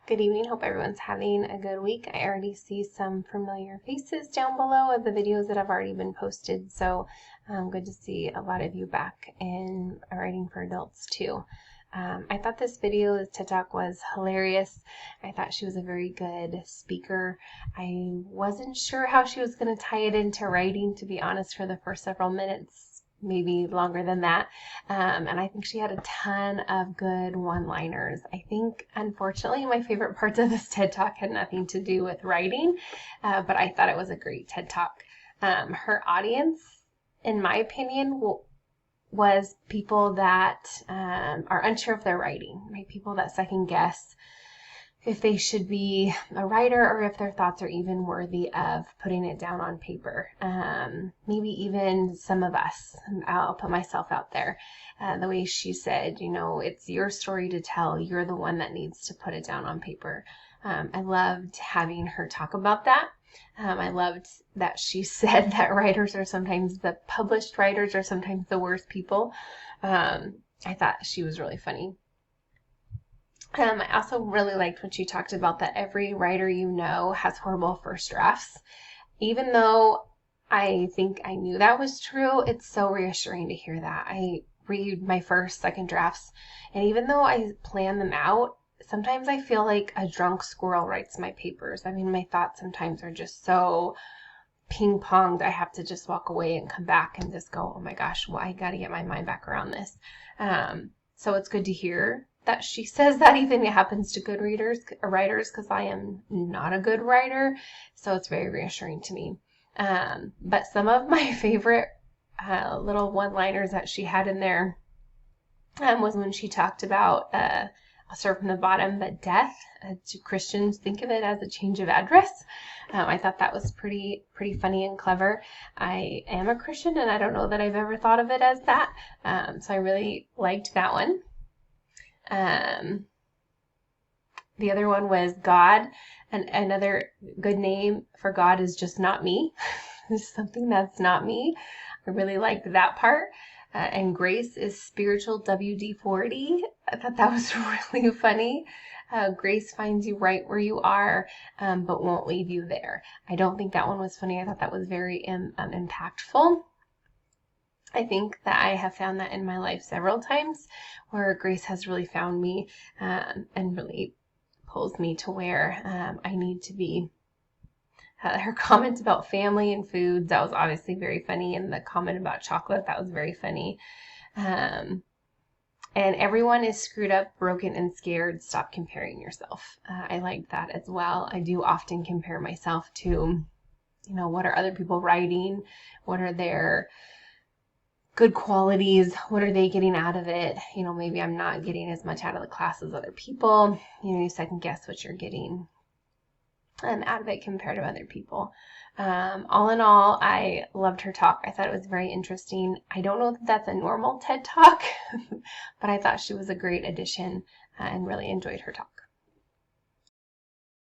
Good evening. Hope everyone's having a good week. I already see some familiar faces down below of the videos that have already been posted, so good to see a lot of you back in Writing for Adults too. I thought this TED Talk was hilarious. I thought she was a very good speaker. I wasn't sure how she was going to tie it into writing, to be honest, for the first several minutes, maybe longer than that. And I think she had a ton of good one-liners. I think, unfortunately, my favorite parts of this TED Talk had nothing to do with writing, but I thought it was a great TED Talk. Her audience, in my opinion, was people that are unsure of their writing, right? People that second guess if they should be a writer or if their thoughts are even worthy of putting it down on paper. Maybe even some of us. I'll put myself out there. The way she said, it's your story to tell. You're the one that needs to put it down on paper. I loved having her talk about that. I loved that she said that the published writers are sometimes the worst people. I thought she was really funny. I also really liked when she talked about that every writer has horrible first drafts. Even though I think I knew that was true, it's so reassuring to hear that. I read my first, second drafts, and even though I plan them out, sometimes I feel like a drunk squirrel writes my papers. I mean, my thoughts sometimes are just so ping-ponged, I have to just walk away and come back and just go, oh my gosh, well, I got to get my mind back around this. So it's good to hear that she says that even it happens to good writers, because I am not a good writer, so it's very reassuring to me. But some of my favorite little one-liners that she had in there was when she talked about, I'll start from the bottom, but death, to Christians think of it as a change of address. I thought that was pretty funny and clever. I am a Christian, and I don't know that I've ever thought of it as that, so I really liked that one. The other one was God, and another good name for God is just not me. It's something that's not me. I really liked that part. And grace is spiritual WD-40. I thought that was really funny. Grace finds you right where you are, but won't leave you there. I don't think that one was funny. I thought that was very impactful. I think that I have found that in my life several times, where grace has really found me and really pulls me to where I need to be. Her comment about family and foods, that was obviously very funny, and the comment about chocolate, that was very funny. And everyone is screwed up, broken, and scared. Stop comparing yourself. I liked that as well. I do often compare myself to, what are other people writing? What are their good qualities? What are they getting out of it? Maybe I'm not getting as much out of the class as other people. You second guess what you're getting out of it compared to other people. All in all, I loved her talk. I thought it was very interesting. I don't know if that's a normal TED Talk, but I thought she was a great addition and really enjoyed her talk.